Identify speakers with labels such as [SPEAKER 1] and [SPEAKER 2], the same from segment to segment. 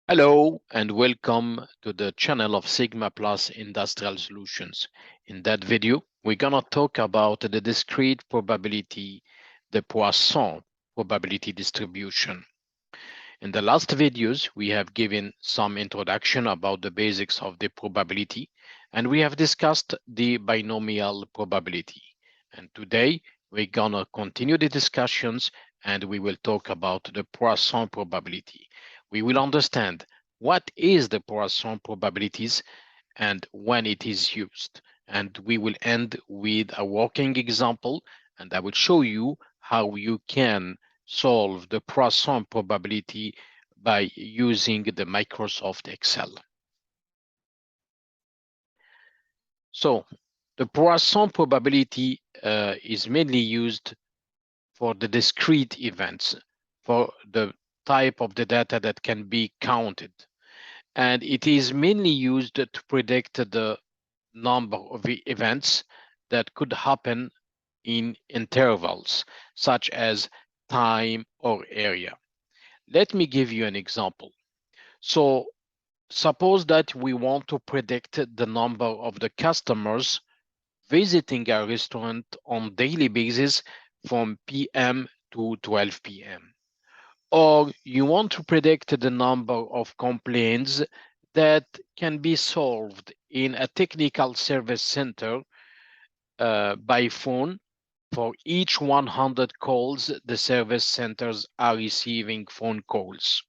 [SPEAKER 1] Hello and welcome to the channel of Sigma Plus Industrial Solutions. In that video, we're going to talk about the discrete probability, the Poisson probability distribution. In the last videos, we have given some introduction about the basics of the probability, and we have discussed the binomial probability. And today, we're going to continue the discussions and we will talk about the Poisson probability. We will understand what is the Poisson probabilities and when it is used. And we will end with a working example, and I will show you how you can solve the Poisson probability by using the Microsoft Excel. So the Poisson probability is mainly used for the discrete events, for the type of the data that can be counted. And it is mainly used to predict the number of events that could happen in intervals, such as time or area. Let me give you an example. So suppose that we want to predict the number of the customers visiting a restaurant on daily basis from PM to 12 PM. Or you want to predict the number of complaints that can be solved in a technical service center by phone for each 100 calls the service centers are receiving phone calls.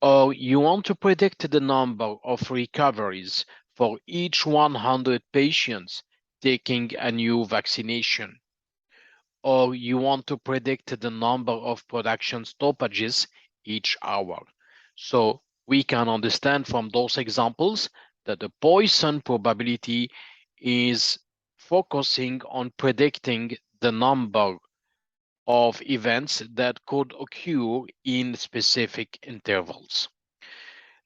[SPEAKER 1] Or you want to predict the number of recoveries for each 100 patients taking a new vaccination. Or you want to predict the number of production stoppages each hour. So we can understand from those examples that the Poisson probability is focusing on predicting the number of events that could occur in specific intervals.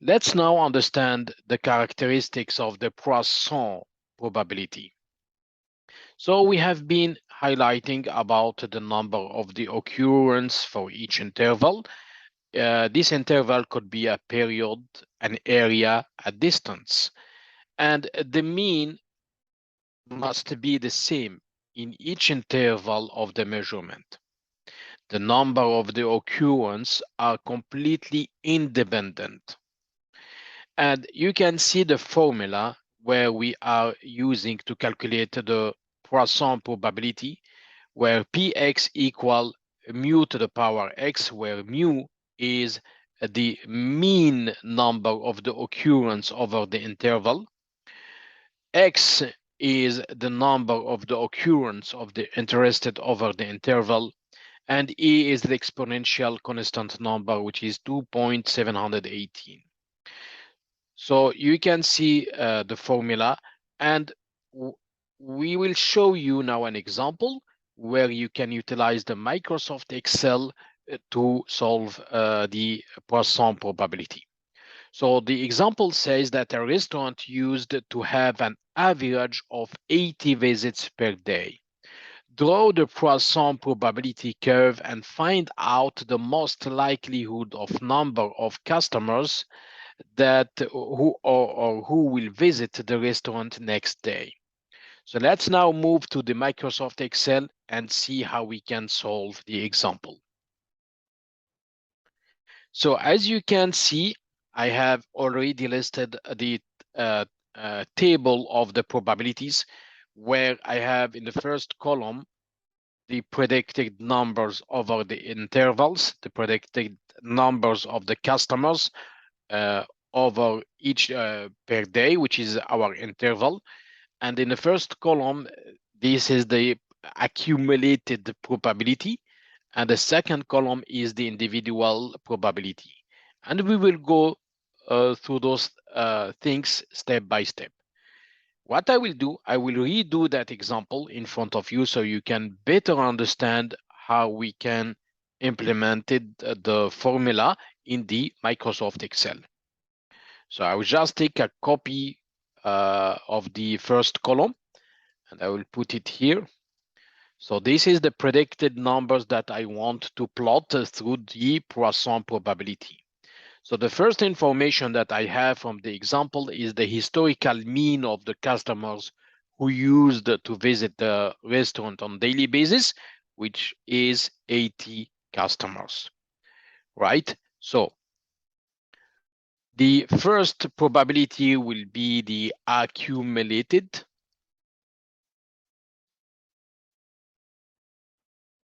[SPEAKER 1] Let's now understand the characteristics of the Poisson probability. So we have been highlighting about the number of the occurrence for each interval. This interval could be a period, an area, a distance, and the mean must be the same in each interval of the measurement. The number of the occurrence are completely independent. And you can see the formula where we are using to calculate the Poisson probability, where Px equal mu to the power x, where mu is the mean number of the occurrence over the interval. X is the number of the occurrence of the interested over the interval, and E is the exponential constant number, which is 2.718. So you can see the formula, and we will show you now an example where you can utilize the Microsoft Excel to solve the Poisson probability. So the example says that a restaurant used to have an average of 80 visits per day. Draw the Poisson probability curve and find out the most likelihood of number of customers that who will visit the restaurant next day. So let's now move to the Microsoft Excel and see how we can solve the example. So as you can see, I have already listed the table of the probabilities, where I have in the first column the predicted numbers over the intervals, the predicted numbers of the customers over each per day, which is our interval. And in the first column, this is the accumulated probability. And the second column is the individual probability. And we will go through those things step by step. What I will do, I will redo that example in front of you so you can better understand how we can implement the formula in the Microsoft Excel. So I will just take a copy of the first column and I will put it here. So this is the predicted numbers that I want to plot through the Poisson probability. So the first information that I have from the example is the historical mean of the customers who used to visit the restaurant on daily basis, which is 80 customers, right? So the first probability will be the accumulated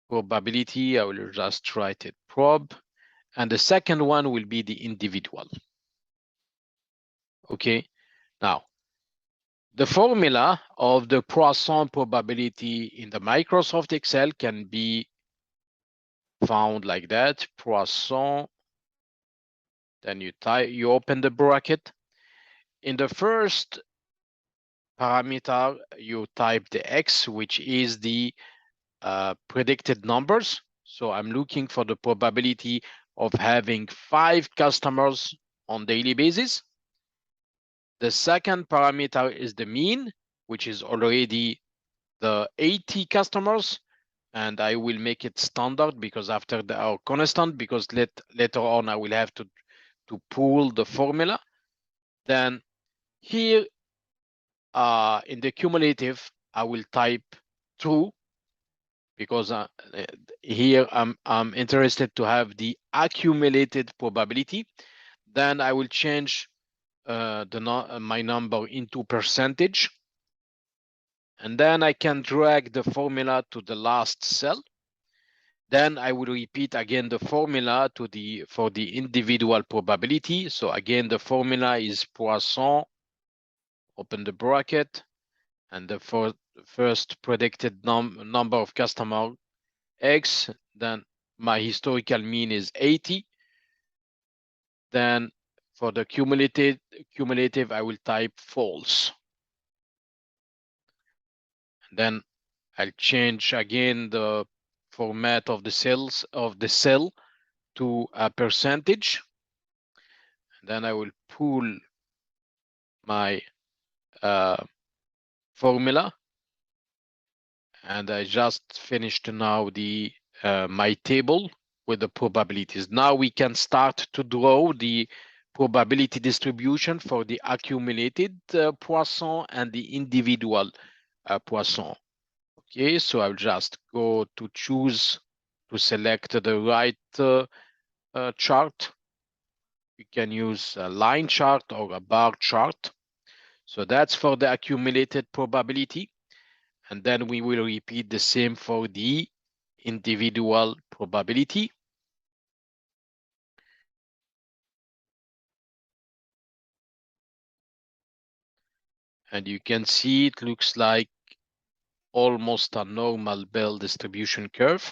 [SPEAKER 1] probability. I will just write it prob. And the second one will be the individual. Okay. Now, the formula of the Poisson probability in the Microsoft Excel can be found like that. Poisson, then you open the bracket. In the first parameter, you type the X, which is the predicted numbers. So I'm looking for the probability of having 5 customers on daily basis. The second parameter is the mean, which is already the 80 customers. And I will make it standard because after or constant, because later on I will have to pull the formula. Then here in the cumulative, I will type true because here I'm interested to have the accumulated probability. Then I will change my number into percentage. And then I can drag the formula to the last cell. Then I will repeat again the formula for the individual probability. So again, the formula is Poisson, open the bracket, and the first predicted number of customer X, then my historical mean is 80. Then for the cumulative, I will type false. And then I'll change again the format of the cell to a percentage. And then I will pull my formula. And I just finished now the my table with the probabilities. Now we can start to draw the probability distribution for the accumulated Poisson and the individual Poisson. Okay, so I'll just go to choose to select the right chart. You can use a line chart or a bar chart. So that's for the accumulated probability. And then we will repeat the same for the individual probability. And you can see it looks like almost a normal Bell distribution curve.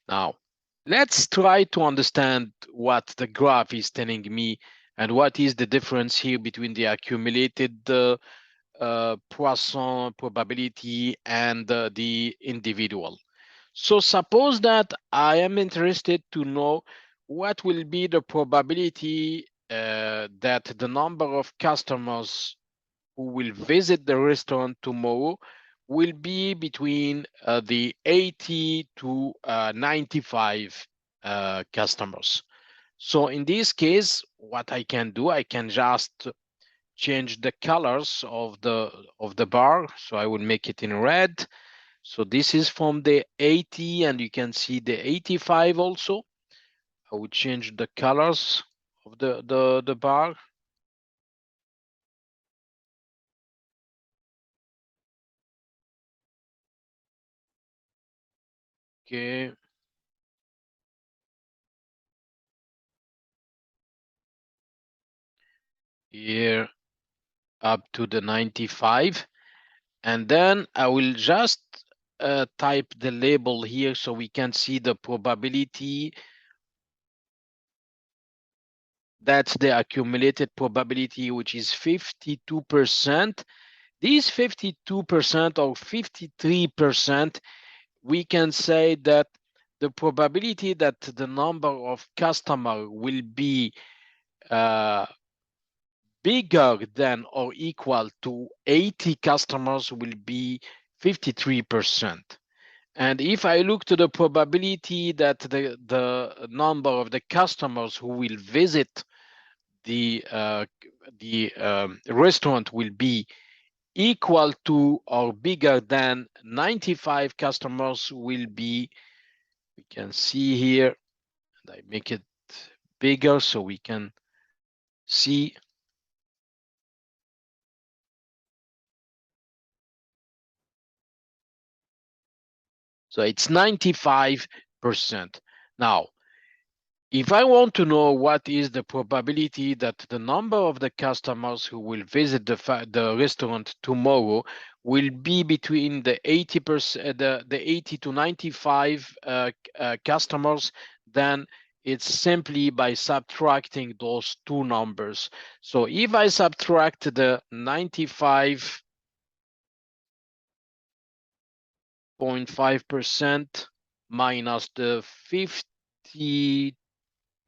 [SPEAKER 1] Now, let's try to understand what the graph is telling me and what is the difference here between the accumulated Poisson probability and the individual. So suppose that I am interested to know what will be the probability that the number of customers who will visit the restaurant tomorrow will be between the 80 to 95 customers. So in this case, what I can do, I can just change the colors of the bar. So I will make it in red. So this is from the 80, and you can see the 85 also. I will change the colors of the bar. Okay. Here up to the 95. And then I will just type the label here so we can see the probability. That's the accumulated probability, which is 52%. These 52% or 53%, we can say that the probability that the number of customer will be bigger than or equal to 80 customers will be 53%. And if I look to the probability that the number of the customers who will visit the restaurant will be equal to or bigger than 95 customers will be, we can see here, and I make it bigger so we can see. So it's 95%. Now, if I want to know what is the probability that the number of the customers who will visit the restaurant tomorrow will be between the 80%, the 80 to 95 customers, then it's simply by subtracting those two numbers. So if I subtract the 95.5% minus the 50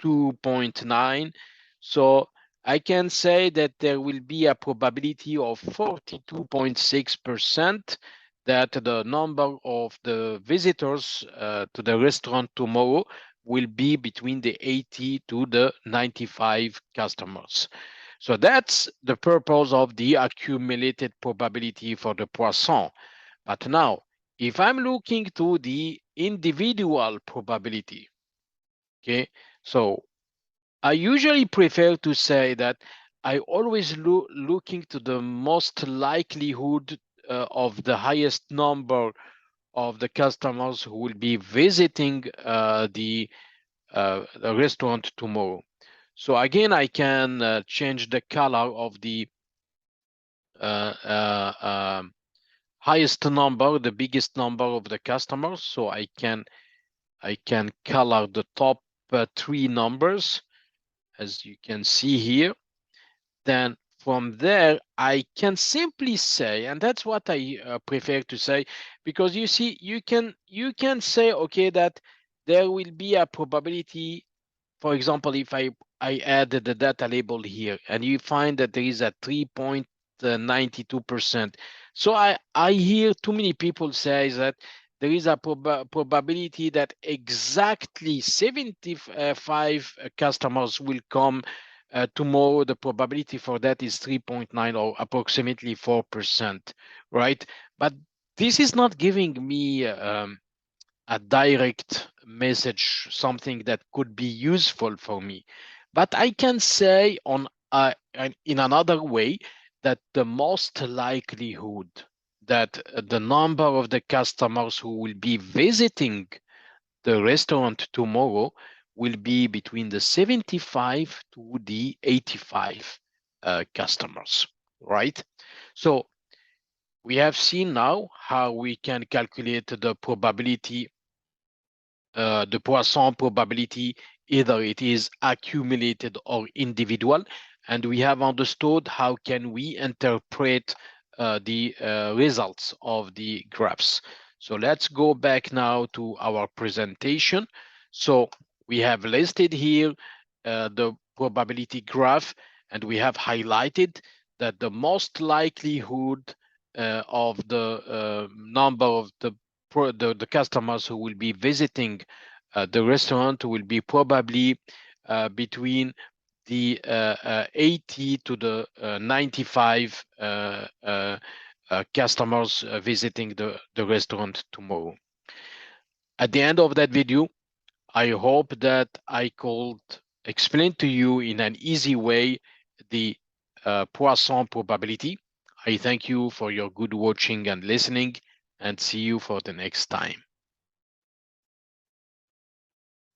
[SPEAKER 1] 2.9. So I can say that there will be a probability of 42.6% that the number of the visitors to the restaurant tomorrow will be between the 80 to the 95 customers. So that's the purpose of the accumulated probability for the Poisson. But now, if I'm looking to the individual probability, okay, so I usually prefer to say that I always looking to the most likelihood of the highest number of the customers who will be visiting the restaurant tomorrow. So again, I can change the color of the uh, uh, um, highest number, the biggest number of the customers. So I can color the top three numbers, as you can see here. Then from there, I can simply say, and that's what I prefer to say, because you see, you can say, okay, that there will be a probability. For example, if I add the data label here, and you find that there is a 3.92%. So I hear too many people say that there is a probability that exactly 75 customers will come tomorrow. The probability for that is 3.9 or approximately 4%, right? But this is not giving me a direct message, something that could be useful for me. But I can say in another way that the most likelihood that the number of the customers who will be visiting the restaurant tomorrow will be between the 75 to the 85 customers, right? So we have seen now how we can calculate the probability, the Poisson probability, either it is accumulated or individual, and we have understood how can we interpret the results of the graphs. So let's go back now to our presentation. So we have listed here the probability graph, and we have highlighted that the most likelihood of the number of the customers who will be visiting the restaurant will be probably between the 80 to the 95 customers visiting the restaurant tomorrow. At the end of that video, I hope that I could explain to you in an easy way the Poisson probability. I thank you for your good watching and listening, and see you for the next time.